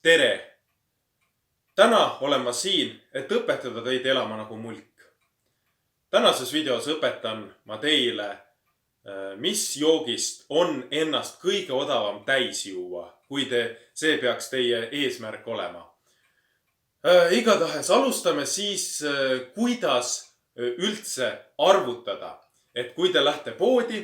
Tere! Täna olen ma siin, et õpetada teid elama nagu mulk. Tänases videos õpetan ma teile, mis joogist on ennast kõige odavam täis juua, kui see peaks teie eesmärk olema. Igatahes alustame siis, kuidas üldse arvutada, et kui te lähete poodi,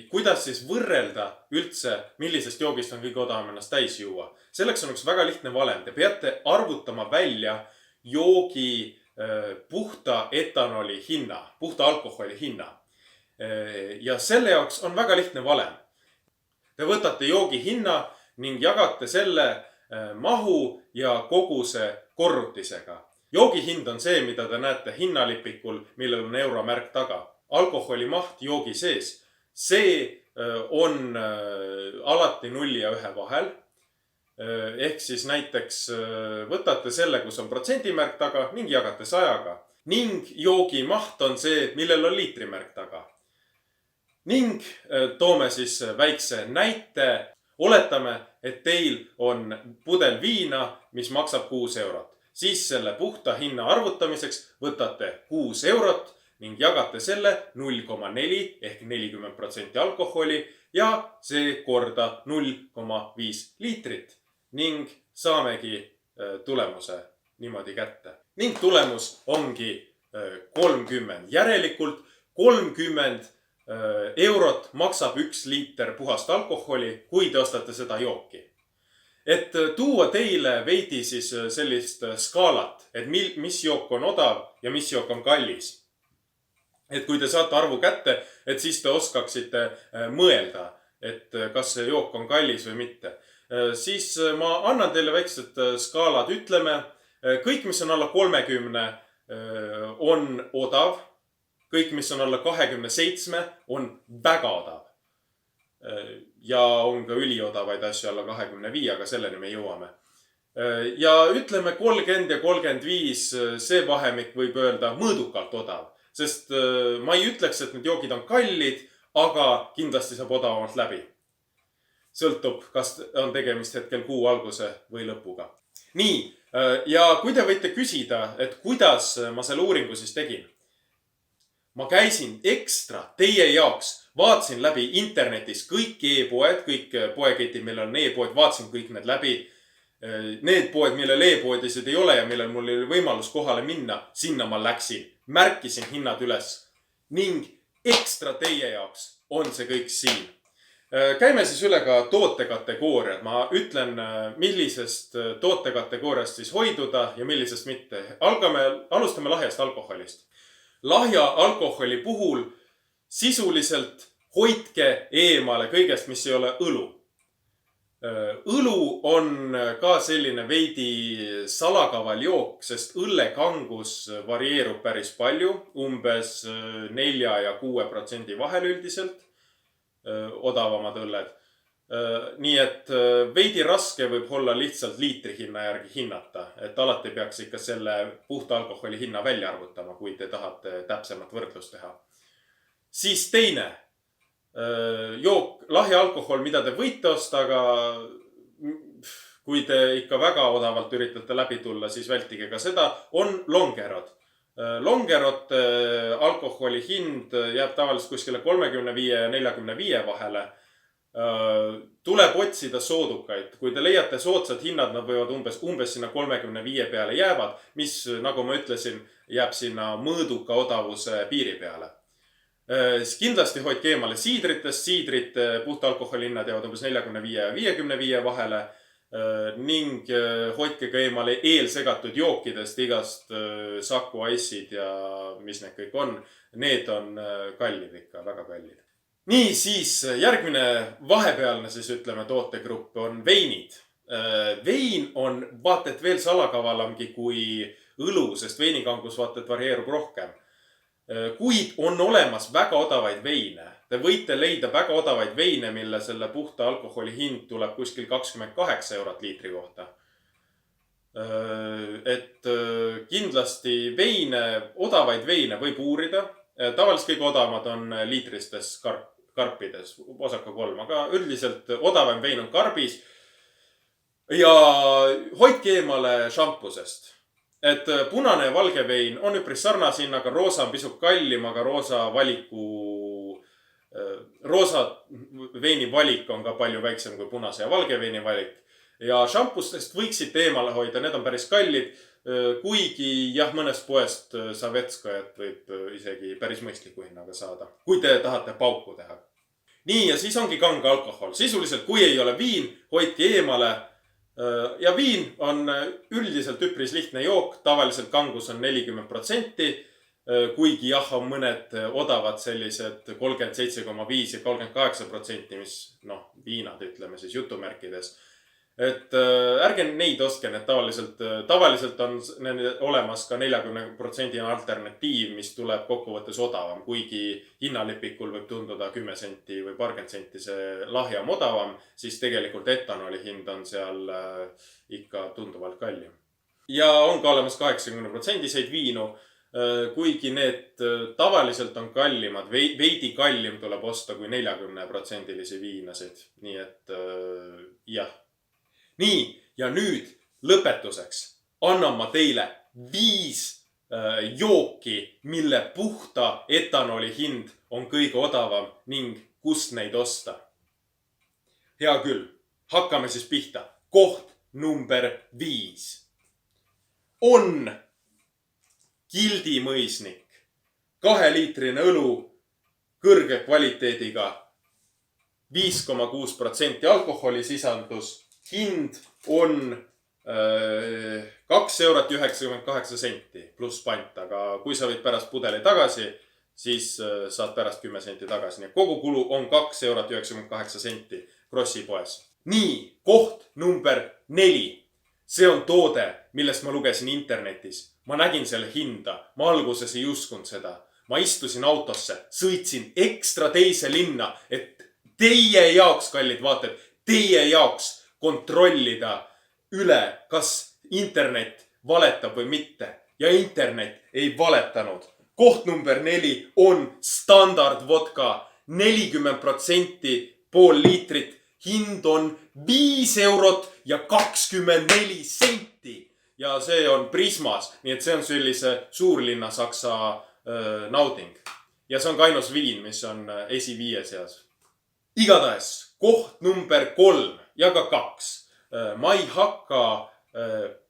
kuidas siis võrrelda üldse, millisest joogist on kõige odavam ennast täis juua. Selleks on üks väga lihtne valem. Te peate arvutama välja joogi puhta etanoli hinna, puhta alkoholi hinna. Ja selle jaoks on väga lihtne valem. Te võtate joogi hinna ning jagate selle mahu ja koguse korrutisega. Joogi hind on see, mida te näete hinnalipikul, millel on euromärk taga. Alkoholi maht joogi sees. See on alati 0 ja 1 vahel. Ehk siis näiteks võtate selle, kus on protsendimärk taga ning jagate 100-ga. Ning joogi maht on see, millel on liitrimärk taga. Ning toome siis väikse näite. Oletame, et teil on pudel viina, mis maksab 6 eurot. Siis selle puhta hinna arvutamiseks võtate 6 eurot ning jagate selle 0,4 ehk 40% alkoholi ja see korda 0,5 liitrit. Ning saamegi tulemuse niimoodi kätte. Ning tulemus ongi 30. Järelikult 30 eurot maksab 1 liiter puhast alkoholi, kui te ostate seda jooki. Et tuua teile veidi siis sellist skaalat, et mis jook on odav ja mis jook on kallis. Et kui te saate arvu kätte, et siis te oskaksite mõelda, et kas see jook on kallis või mitte. Siis ma annan teile väiksed skaalad. Ütleme, kõik, mis on alla 30, on odav. Kõik, mis on alla 27, on väga odav. Ja on ka üliodavaid asju alla 25, aga selleni me jõuame. Ja ütleme 30 ja 35, see vahemik võib öelda mõõdukalt odav. Sest ma ei ütleks, et need joogid on kallid, aga kindlasti saab odavamalt läbi. Sõltub, kas on tegemist hetkel kuu alguse või lõpuga. Nii, ja kui te võite küsida, et kuidas ma selle uuringu siis tegin. Ma käisin ekstra teie jaoks, vaatasin läbi internetis kõik e-poed, kõik poeketid, millel on e-poed, vaatasin kõik need läbi. Need poed, millel e-poedisid ei ole ja millel mul oli võimalus kohale minna, sinna ma läksin. Märkisin hinnad üles ning ekstra teie jaoks on see kõik siin. Käime siis üle ka tootekategooriad. Ma ütlen, millisest tootekategooriast siis hoiduda ja millisest mitte. Alustame lahjast alkoholist. Lahja alkoholi puhul sisuliselt hoidke eemale kõigest, mis ei ole õlu. Õlu on ka selline veidi salakaval jook, sest õllekangus varieerub päris palju, umbes 4 ja 6% vahel üldiselt, odavamad õlled. Nii et veidi raske võib olla lihtsalt liitri hinna järgi hinnata, et alati peaks ikka selle puhta alkoholi hinna välja arvutama, kui te tahate täpsemat võrdlust teha. Siis teine jook, lahja alkohol, mida te võite osta, aga kui te ikka väga odavalt üritate läbi tulla, siis vältige ka seda, on longerod. Longerot alkoholi hind jääb tavaliselt kuskile 35 ja 45 vahele. Tuleb otsida soodukaid. Kui te leiate soodsad hinnad, nad võivad umbes sinna 35 peale jäävad, mis, nagu ma ütlesin, jääb sinna mõõduka odavuse piiri peale. Kindlasti hoidke eemale siidritest. Siidrit puhta alkoholi hinnad jäävad umbes 45 ja 55 vahele ning hoidke ka eemale eelsegatud jookidest, igast Saku Ice'id ja mis need kõik on. Need on kallid ikka, väga kallid. Nii, siis järgmine vahepealne siis ütleme tootegrupp on veinid. Vein on vaata et veel salakavalamgi kui õlu, sest veinikangus vaata et varieerub rohkem. Kuid on olemas väga odavaid veine. Te võite leida väga odavaid veine, mille selle puhta alkoholi hind tuleb kuskil 28 eurot liitri kohta. Et kindlasti odavaid veine võib uurida. Tavaliselt kõige odavamad on liitristes karpides, osaka 3, aga üldiselt odavam vein on karbis. Ja hoidke eemale šampusest. Et punane ja valge vein on üpris sarnase hinnaga, roosa on pisut kallim, aga roosa veini valik on ka palju väiksem kui punase ja valge veini valik. Ja šampustest võiksite eemale hoida, need on päris kallid. Kuigi jah, mõnest poest Savetskajat võib isegi päris mõistliku hinnaga saada, kui te tahate pauku teha. Nii, ja siis ongi kange alkohol. Sisuliselt, kui ei ole viin, hoidke eemale. Ja viin on üldiselt üpris lihtne jook. Tavaliselt kangus on 40%. Kuigi jah, on mõned odavad sellised 37,5 ja 38%, mis viinad ütleme siis jutumärkides. Et ärge neid ostke, need tavaliselt on olemas ka 40% alternatiiv, mis tuleb kokkuvõttes odavam, kuigi hinnalipikul võib tunduda 10 senti või paarkümmend senti see lahjam odavam, siis tegelikult etanoli hind on seal ikka tunduvalt kallim. Ja on ka olemas 80%-seid viinu, kuigi need tavaliselt on kallimad, veidi kallim tuleb osta kui 40%-lisi viinasid. Nii et jah. Nii, ja nüüd lõpetuseks annan ma teile 5 jooki, mille puhta etanoli hind on kõige odavam ning kust neid osta. Hea küll, hakkame siis pihta. Koht number 5 on Gildi mõisnik. 2-liitrine õlu kõrge kvaliteediga 5,6% alkoholisisandus. Hind on 2,98 € pluss pant, aga kui sa võid pärast pudeli tagasi, siis saad pärast 10 senti tagasi. Nii kogu kulu on 2,98 € Krossi poes. Nii, koht number 4. See on toode, millest ma lugesin internetis. Ma nägin selle hinda. Ma alguses ei uskunud seda. Ma istusin autosse, sõitsin ekstra teise linna, et teie jaoks, kallid vaated, teie jaoks kontrollida üle, kas internet valetab või mitte. Ja internet ei valetanud. Koht number 4 on standard vodka. 40%, pool liitrit. Hind on 5 € ja 24 senti. Ja see on Prismas. Nii et see on sellise suurlinna Saksa nauding. Ja see on ka ainus viin, mis on esi 5 seas. Igatahes koht number 3 ja ka 2. Ma ei hakka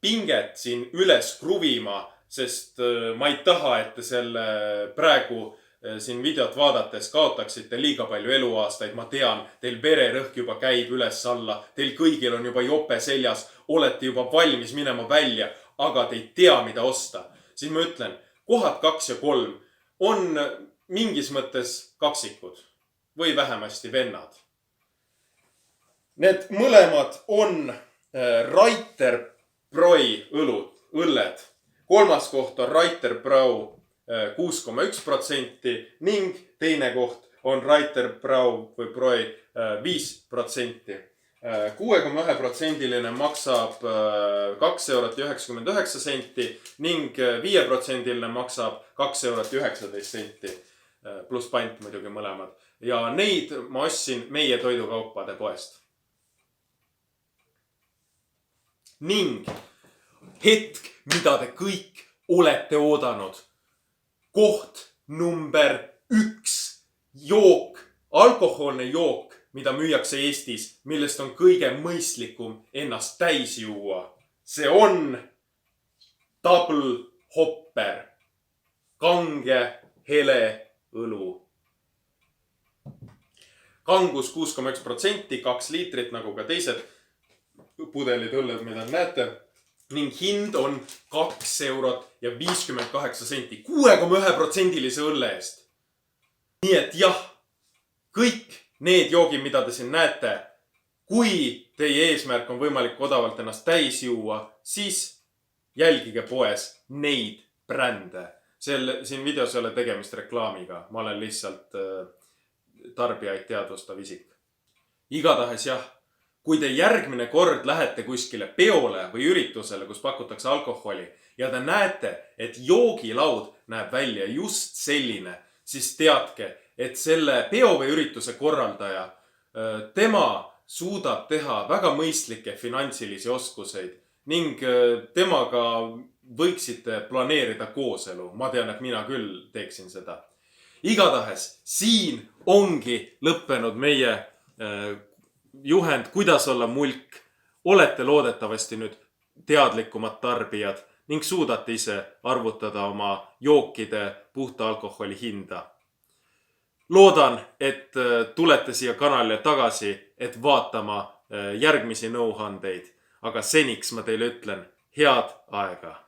pinget siin üles kruvima, sest ma ei taha, et te selle praegu siin videot vaadates kaotaksite liiga palju eluaastaid. Ma tean, teil vererõhk juba käib üles-alla, teil kõigil on juba jope seljas, olete juba valmis minema välja, aga te ei tea, mida osta. Siis ma ütlen, kohad 2 ja 3 on mingis mõttes kaksikud või vähemasti vennad. Need mõlemad on Reiter Broi õlled. 3. koht on Reiter Brau 6,1% ning teine koht on Reiter Brau või Broi 5%. 6,1% maksab 2,99 € ning 5% maksab 2,19 € pluss pant muidugi mõlemad. Ja neid ma ostsin meie toidukaupade poest. Ning hetk, mida te kõik olete oodanud. Koht number 1. Jook, alkohoolne jook, mida müüakse Eestis, millest on kõige mõistlikum ennast täis juua. See on Double Hopper. Kange, hele õlu. Kangus 6,1%, 2 liitrit nagu ka teised pudelid õlled, mida näete. Ning hind on 2 € ja 58 senti. 6,1%-lise õlle eest. Nii et jah, kõik need joogid, mida te siin näete, kui teie eesmärk on võimalik odavalt ennast täis juua, siis jälgige poes neid brände. Siin videos ei ole tegemist reklaamiga. Ma olen lihtsalt tarbijaid teadvustav isik. Igatahes jah. Kui te järgmine kord lähete kuskile peole või üritusele, kus pakutakse alkoholi ja te näete, et joogilaud näeb välja just selline, siis teadke, et selle peo või ürituse korraldaja, tema suudab teha väga mõistlikke finantsilisi oskuseid ning temaga võiksite planeerida kooselu. Ma tean, et mina küll teeksin seda. Igatahes siin ongi lõppenud meie juhend, kuidas olla mulk. Olete loodetavasti nüüd teadlikumad tarbijad ning suudate ise arvutada oma jookide puhta alkoholi hinda. Loodan, et tulete siia kanalile tagasi, et vaatama järgmisi nõuandeid, aga seniks ma teile ütlen head aega.